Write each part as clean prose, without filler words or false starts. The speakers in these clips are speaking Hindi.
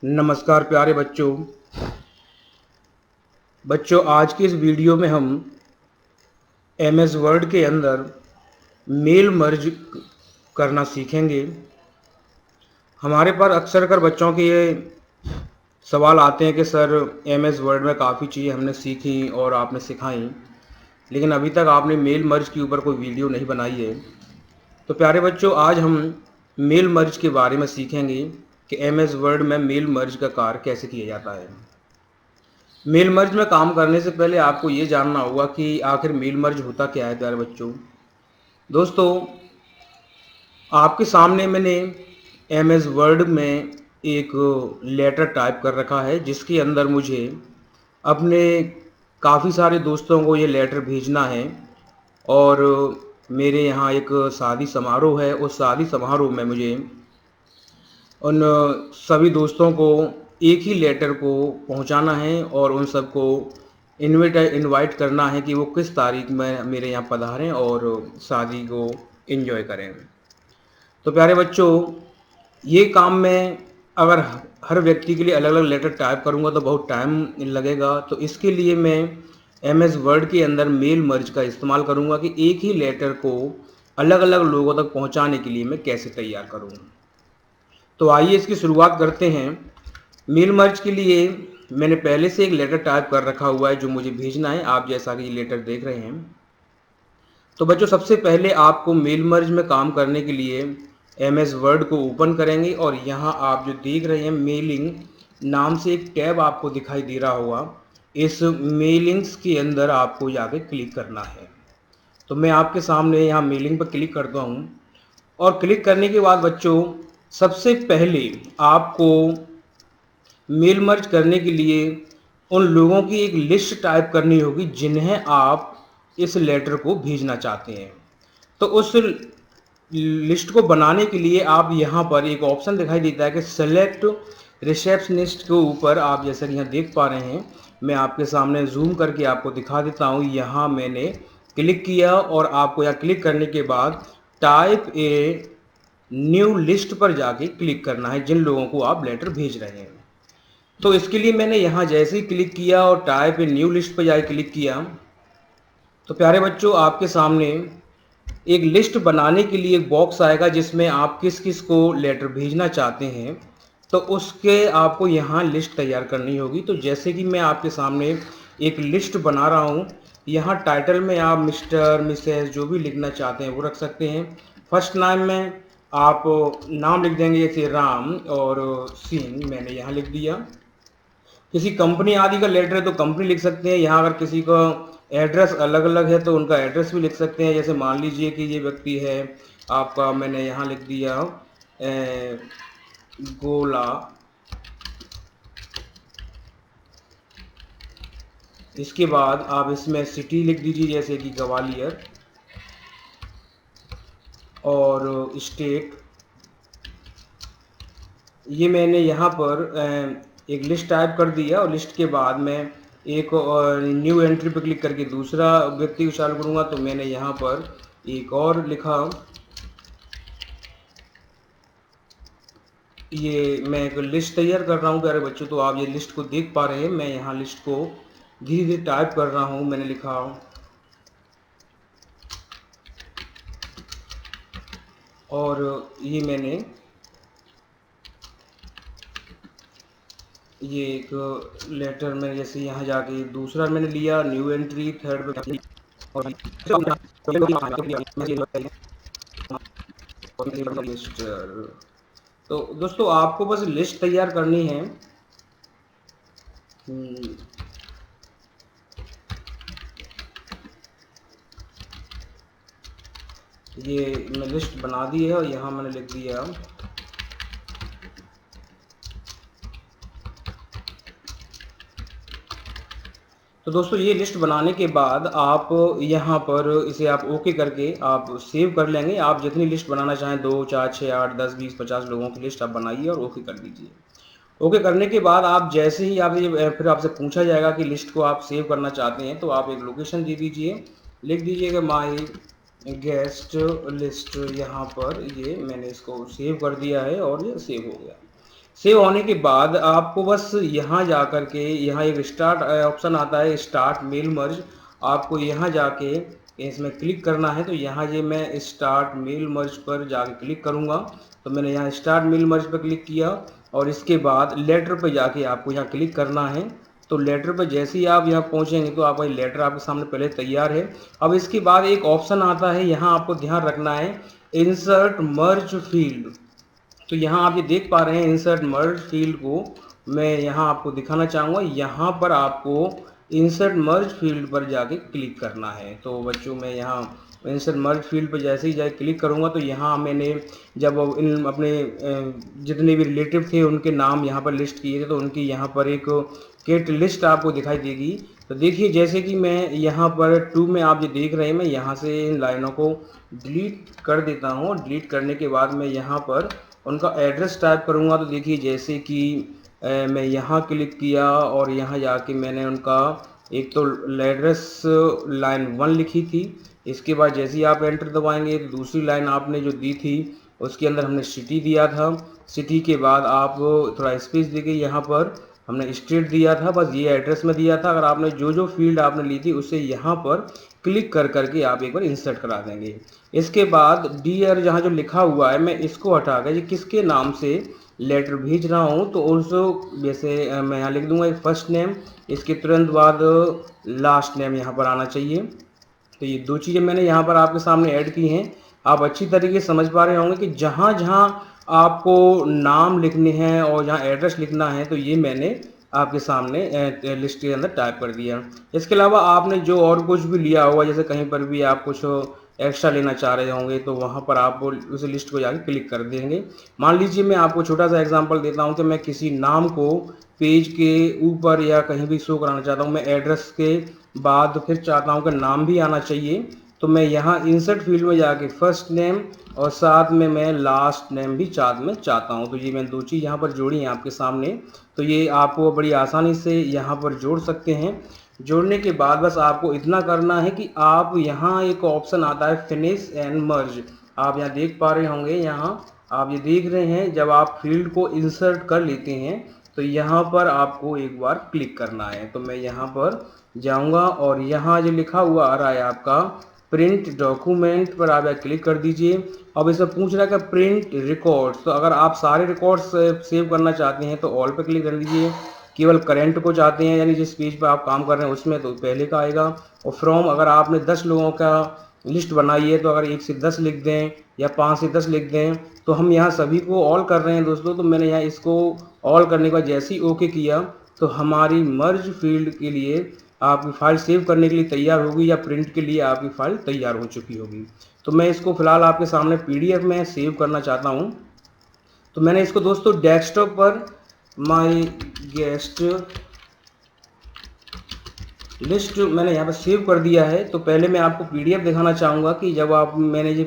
नमस्कार प्यारे बच्चों। आज की इस वीडियो में हम एमएस वर्ड के अंदर मेल मर्ज करना सीखेंगे। हमारे पास अक्सर कर बच्चों के ये सवाल आते हैं कि सर एमएस वर्ड में काफ़ी चीज़ें हमने सीखी और आपने सिखाई, लेकिन अभी तक आपने मेल मर्ज के ऊपर कोई वीडियो नहीं बनाई है। तो प्यारे बच्चों, आज हम मेल मर्ज के बारे में सीखेंगे कि एमएस वर्ड में मेल मर्ज का कार्य कैसे किया जाता है। मेल मर्ज में काम करने से पहले आपको ये जानना होगा कि आखिर मेल मर्ज होता क्या है। प्यारे बच्चों, दोस्तों, आपके सामने मैंने एमएस वर्ड में एक लेटर टाइप कर रखा है, जिसके अंदर मुझे अपने काफ़ी सारे दोस्तों को ये लेटर भेजना है। और मेरे यहाँ एक शादी समारोह है, उस शादी समारोह में मुझे उन सभी दोस्तों को एक ही लेटर को पहुंचाना है और उन सबको इनवाइट करना है कि वो किस तारीख में मेरे यहाँ पधारें और शादी को एंजॉय करें। तो प्यारे बच्चों, ये काम मैं अगर हर व्यक्ति के लिए अलग अलग लेटर टाइप करूँगा तो बहुत टाइम लगेगा। तो इसके लिए मैं एमएस वर्ड के अंदर मेल मर्ज का इस्तेमाल करूँगा कि एक ही लेटर को अलग अलग लोगों तक पहुँचाने के लिए मैं कैसे तैयार करूँ। तो आइए इसकी शुरुआत करते हैं। मेल मर्ज के लिए मैंने पहले से एक लेटर टाइप कर रखा हुआ है जो मुझे भेजना है, आप जैसा कि ये लेटर देख रहे हैं। तो बच्चों, सबसे पहले आपको मेल मर्ज में काम करने के लिए एमएस वर्ड को ओपन करेंगे और यहाँ आप जो देख रहे हैं मेलिंग नाम से एक टैब आपको दिखाई दे रहा होगा। इस मेलिंग्स के अंदर आपको जाके क्लिक करना है। तो मैं आपके सामने यहाँ मेलिंग पर क्लिक करता हूँ और क्लिक करने के बाद बच्चों, सबसे पहले आपको मेल मर्ज करने के लिए उन लोगों की एक लिस्ट टाइप करनी होगी जिन्हें आप इस लेटर को भेजना चाहते हैं। तो उस लिस्ट को बनाने के लिए आप यहाँ पर एक ऑप्शन दिखाई देता है कि सेलेक्ट रिसेप्शनिस्ट के ऊपर आप जैसा कि यहाँ देख पा रहे हैं, मैं आपके सामने जूम करके आपको दिखा देता हूँ। यहाँ मैंने क्लिक किया और आपको यहाँ क्लिक करने के बाद टाइप ए न्यू लिस्ट पर जाके क्लिक करना है जिन लोगों को आप लेटर भेज रहे हैं। तो इसके लिए मैंने यहाँ जैसे ही क्लिक किया और टाइप ए न्यू लिस्ट पर जाके क्लिक किया, तो प्यारे बच्चों, आपके सामने एक लिस्ट बनाने के लिए एक बॉक्स आएगा जिसमें आप किस किस को लेटर भेजना चाहते हैं। तो उसके आपको यहाँ लिस्ट तैयार करनी होगी। तो जैसे कि मैं आपके सामने एक लिस्ट बना रहा हूँ, यहाँ टाइटल में आप मिस्टर मिसेस जो भी लिखना चाहते हैं वो रख सकते हैं। फर्स्ट नाम में आप नाम लिख देंगे, जैसे राम और सिंह मैंने यहाँ लिख दिया। किसी कंपनी आदि का लेटर है तो कंपनी लिख सकते हैं। यहाँ अगर किसी का एड्रेस अलग अलग है तो उनका एड्रेस भी लिख सकते हैं। जैसे मान लीजिए कि ये व्यक्ति है आपका, मैंने यहाँ लिख दिया गोला। इसके बाद आप इसमें सिटी लिख दीजिए, जैसे कि ग्वालियर, और स्टेट। ये मैंने यहाँ पर एक लिस्ट टाइप कर दिया और लिस्ट के बाद मैं एक न्यू एंट्री पर क्लिक करके दूसरा व्यक्ति को चालू करूँगा। तो मैंने यहाँ पर एक और लिखा। ये मैं एक लिस्ट तैयार कर रहा हूँ प्यारे बच्चों, तो आप ये लिस्ट को देख पा रहे हैं। मैं यहाँ लिस्ट को धीरे धीरे टाइप कर रहा हूँ। मैंने लिखा और ये मैंने ये एक लेटर में जैसे यहाँ जाके दूसरा मैंने लिया, न्यू एंट्री थर्ड पे और लिस्ट। तो दोस्तों, आपको बस लिस्ट तैयार करनी है। ये मैं लिस्ट बना दी है और यहाँ मैंने लिख दिया तो दोस्तों, ये लिस्ट बनाने के बाद आप यहाँ पर इसे आप ओके करके आप सेव कर लेंगे। आप जितनी लिस्ट बनाना चाहें, 2 4 6 8 10 20 50 लोगों की लिस्ट आप बनाइए और ओके कर दीजिए। ओके करने के बाद आप जैसे ही आप ये फिर आपसे पूछा जाएगा कि लिस्ट को आप सेव करना चाहते हैं, तो आप एक लोकेशन दे दीजिए, लिख दीजिएगा माई गेस्ट लिस्ट। यहाँ पर ये मैंने इसको सेव कर दिया है और ये सेव हो गया। सेव होने के बाद आपको बस यहाँ जा कर के यहाँ एक स्टार्ट ऑप्शन आता है, स्टार्ट मेल मर्ज। आपको यहाँ जाके इसमें क्लिक करना है। तो यहाँ ये मैं स्टार्ट मेल मर्ज पर जाके क्लिक करूँगा। तो मैंने यहाँ स्टार्ट मेल मर्ज पर क्लिक किया और इसके बाद लेटर पर जाके आपको यहाँ क्लिक करना है। तो लेटर पर जैसे ही आप यहाँ पहुँचेंगे तो आपका लेटर आपके सामने पहले तैयार है। अब इसके बाद एक ऑप्शन आता है, यहाँ आपको ध्यान रखना है, इंसर्ट मर्ज फील्ड। तो यहाँ आप ये देख पा रहे हैं इंसर्ट मर्ज फील्ड को मैं यहाँ आपको दिखाना चाहूँगा। यहाँ पर आपको इंसर्ट मर्ज फील्ड पर जाके क्लिक करना है। तो बच्चों मैं यहाँ इंसर्ट मर्ज फील्ड पर जैसे ही जाके क्लिक करूँगा तो यहाँ मैंने जब इन अपने जितने भी रिलेटिव थे उनके नाम यहाँ पर लिस्ट किए थे तो उनकी यहाँ पर एक केट लिस्ट आपको दिखाई देगी। तो देखिए जैसे कि मैं यहाँ पर 2 में आप जो देख रहे हैं, मैं यहाँ से इन लाइनों को डिलीट कर देता हूँ। डिलीट करने के बाद मैं यहाँ पर उनका एड्रेस टाइप करूँगा। तो देखिए जैसे कि मैं यहाँ क्लिक किया और यहाँ जाके मैंने उनका एक तो एड्रेस लाइन 1 लिखी थी। इसके बाद जैसे ही आप एंटर दबाएंगे तो दूसरी लाइन आपने जो दी थी उसके अंदर हमने सिटी दिया था। सिटी के बाद आप थोड़ा स्पेस देके यहाँ पर हमने स्टेट दिया था, बस ये एड्रेस में दिया था। अगर आपने जो फील्ड आपने ली थी उसे यहाँ पर क्लिक कर करके आप एक बार इंसर्ट करा देंगे। इसके बाद डियर जहाँ जो लिखा हुआ है मैं इसको हटा कर ये किसके नाम से लेटर भेज रहा हूँ तो उसको जैसे मैं यहाँ लिख दूंगा एक फर्स्ट नेम, इसके तुरंत बाद लास्ट नेम यहाँ पर आना चाहिए। तो ये 2 चीज़ें मैंने यहाँ पर आपके सामने ऐड की हैं। आप अच्छी तरीके से समझ पा रहे होंगे कि जहाँ जहाँ आपको नाम लिखने हैं और जहाँ एड्रेस लिखना है तो ये मैंने आपके सामने लिस्ट के अंदर टाइप कर दिया। इसके अलावा आपने जो और कुछ भी लिया होगा, जैसे कहीं पर भी आप कुछ एक्स्ट्रा लेना चाह रहे होंगे तो वहाँ पर आप उस लिस्ट को जाके क्लिक कर देंगे। मान लीजिए मैं आपको छोटा सा एग्जांपल देता हूँ कि मैं किसी नाम को पेज के ऊपर या कहीं भी शो कराना चाहता हूँ, मैं एड्रेस के बाद फिर चाहता हूँ कि नाम भी आना चाहिए। तो मैं यहाँ इंसर्ट फील्ड में जाके फर्स्ट नेम और साथ में मैं लास्ट नेम भी साथ में चाहता हूँ। तो ये मैंने 2 चीज़ यहाँ पर जोड़ी हैं आपके सामने। तो ये आपको बड़ी आसानी से यहाँ पर जोड़ सकते हैं। जोड़ने के बाद बस आपको इतना करना है कि आप यहाँ एक ऑप्शन आता है फिनिश एंड मर्ज। आप यहाँ देख पा रहे होंगे, यहाँ आप ये देख रहे हैं जब आप फील्ड को इंसर्ट कर लेते हैं तो यहाँ पर आपको एक बार क्लिक करना है। तो मैं यहाँ पर जाऊँगा और यहाँ जो लिखा हुआ आ रहा है आपका प्रिंट डॉक्यूमेंट पर आप क्लिक कर दीजिए। अब इसमें पूछ रहा है कि प्रिंट रिकॉर्ड्स, तो अगर आप सारे रिकॉर्ड्स सेव करना चाहते हैं तो ऑल पे क्लिक कर दीजिए। केवल करंट को चाहते हैं यानी जिस पेज पर आप काम कर रहे हैं उसमें तो पहले का आएगा। और फ्रॉम अगर आपने 10 लोगों का लिस्ट बनाई है तो अगर 1 से 10 लिख दें या 5 से 10 लिख दें। तो हम यहाँ सभी को ऑल कर रहे हैं दोस्तों। तो मैंने यहाँ इसको ऑल करने के बाद जैसे ही ओके किया तो हमारी मर्ज फील्ड के लिए आपकी फ़ाइल सेव करने के लिए तैयार होगी या प्रिंट के लिए आपकी फ़ाइल तैयार हो चुकी होगी। तो मैं इसको फ़िलहाल आपके सामने PDF में सेव करना चाहता हूँ। तो मैंने इसको दोस्तों डेस्कटॉप पर माय गेस्ट लिस्ट मैंने यहाँ पर सेव कर दिया है। तो पहले मैं आपको PDF दिखाना चाहूँगा कि जब आप मैंने ये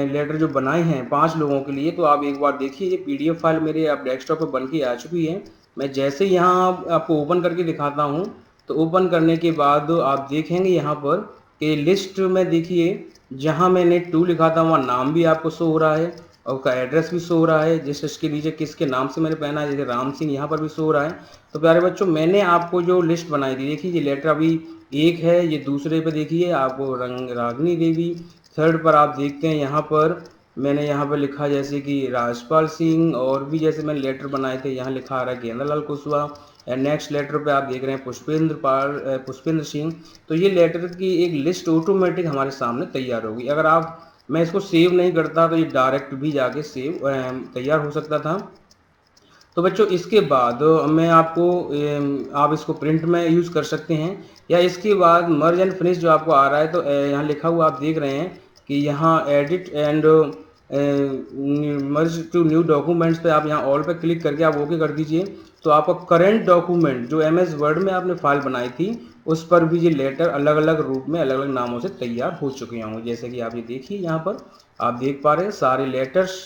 लेटर जो बनाए हैं 5 लोगों के लिए तो आप एक बार देखिए ये PDF फाइल मेरे आप डेस्कटॉप पर बन के आ चुकी है। मैं जैसे यहाँ आपको ओपन करके दिखाता हूँ तो ओपन करने के बाद आप देखेंगे यहाँ पर कि लिस्ट में देखिए जहाँ मैंने 2 लिखा था वहाँ नाम भी आपको शो हो रहा है और उसका एड्रेस भी शो हो रहा है। जैसे इसके नीचे किसके नाम से मैंने पहना है, जैसे राम सिंह यहाँ पर भी शो हो रहा है। तो प्यारे बच्चों मैंने आपको जो लिस्ट बनाई थी देखिए ये लेटर अभी 1 है, ये दूसरे पे देखिए आपको रागनी देवी, थर्ड पर आप देखते हैं यहाँ पर मैंने यहाँ पर लिखा जैसे कि राजपाल सिंह और भी जैसे मैंने लेटर बनाए थे यहाँ लिखा आ रहा है Gendalal Kushwaha. And next letter पे आप देख रहे हैं पुष्पेंद्र सिंह। तो ये लेटर की एक लिस्ट ऑटोमेटिक हमारे सामने तैयार होगी। अगर मैं इसको सेव नहीं करता तो ये डायरेक्ट भी जाके सेव तैयार हो सकता था। तो बच्चों इसके बाद मैं आपको आप इसको प्रिंट में यूज़ कर सकते हैं या इसके बाद मर्ज एंड फिनिश जो आपको आ रहा है तो यहाँ लिखा हुआ आप देख रहे हैं कि यहाँ edit and merge to new documents पे आप यहाँ ऑल पे क्लिक करके आप ओके कर दीजिए। तो आपका करंट डॉक्यूमेंट जो MS वर्ड में आपने फाइल बनाई थी उस पर भी ये लेटर अलग अलग रूप में अलग अलग नामों से तैयार हो चुके होंगे। जैसे कि आप ये देखिए यहाँ पर आप देख पा रहे हैं सारे लेटर्स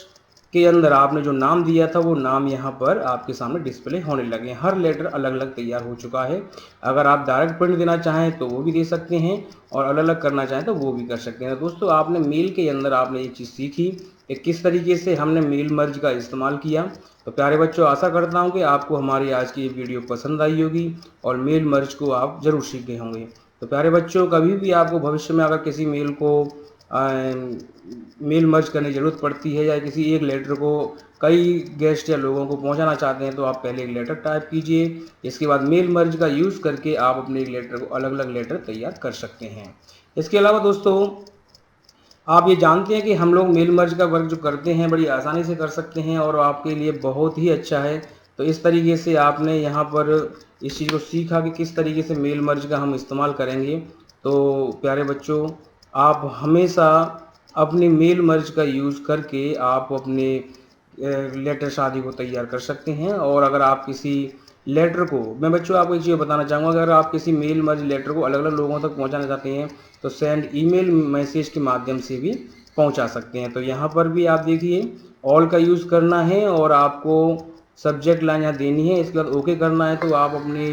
के अंदर आपने जो नाम दिया था वो नाम यहाँ पर आपके सामने डिस्प्ले होने लगे हैं। हर लेटर अलग अलग तैयार हो चुका है। अगर आप डायरेक्ट प्रिंट देना चाहें तो वो भी दे सकते हैं और अलग अलग करना चाहें तो वो भी कर सकते हैं। दोस्तों आपने मेल के अंदर आपने ये चीज़ सीखी कि किस तरीके से हमने मेल मर्ज का इस्तेमाल किया। तो प्यारे बच्चों, आशा करता हूँ कि आपको हमारी आज की ये वीडियो पसंद आई होगी और मेल मर्ज को आप ज़रूर सीख गए होंगे। तो प्यारे बच्चों, कभी भी आपको भविष्य में अगर किसी मेल को मेल मर्ज करने की ज़रूरत पड़ती है या किसी एक लेटर को कई गेस्ट या लोगों को पहुंचाना चाहते हैं, तो आप पहले एक लेटर टाइप कीजिए। इसके बाद मेल मर्ज का यूज़ करके आप अपने एक लेटर को अलग अलग लेटर तैयार कर सकते हैं। इसके अलावा दोस्तों, आप ये जानते हैं कि हम लोग मेल मर्ज का वर्क जो करते हैं बड़ी आसानी से कर सकते हैं और आपके लिए बहुत ही अच्छा है। तो इस तरीके से आपने यहाँ पर इस चीज़ को सीखा कि किस तरीके से मेल मर्ज का हम इस्तेमाल करेंगे। तो प्यारे बच्चों, आप हमेशा अपनी मेल मर्ज का यूज़ करके आप अपने लेटर शादी को तैयार कर सकते हैं। और अगर आप किसी लेटर को, मैं बच्चों आपको एक चीज़ बताना चाहूँगा, अगर आप किसी मेल मर्ज लेटर को अलग अलग लोगों तक पहुँचाना चाहते हैं तो सेंड ईमेल मैसेज के माध्यम से भी पहुँचा सकते हैं। तो यहाँ पर भी आप देखिए, ऑल का यूज़ करना है और आपको सब्जेक्ट लाइन यहाँ देनी है, इसके बाद ओके करना है। तो आप अपने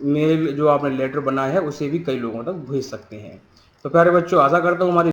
मेल जो आपने लेटर बनाया है उसे भी कई लोगों तक भेज सकते हैं। तो प्यारे बच्चों, आशा करता हूँ हमारी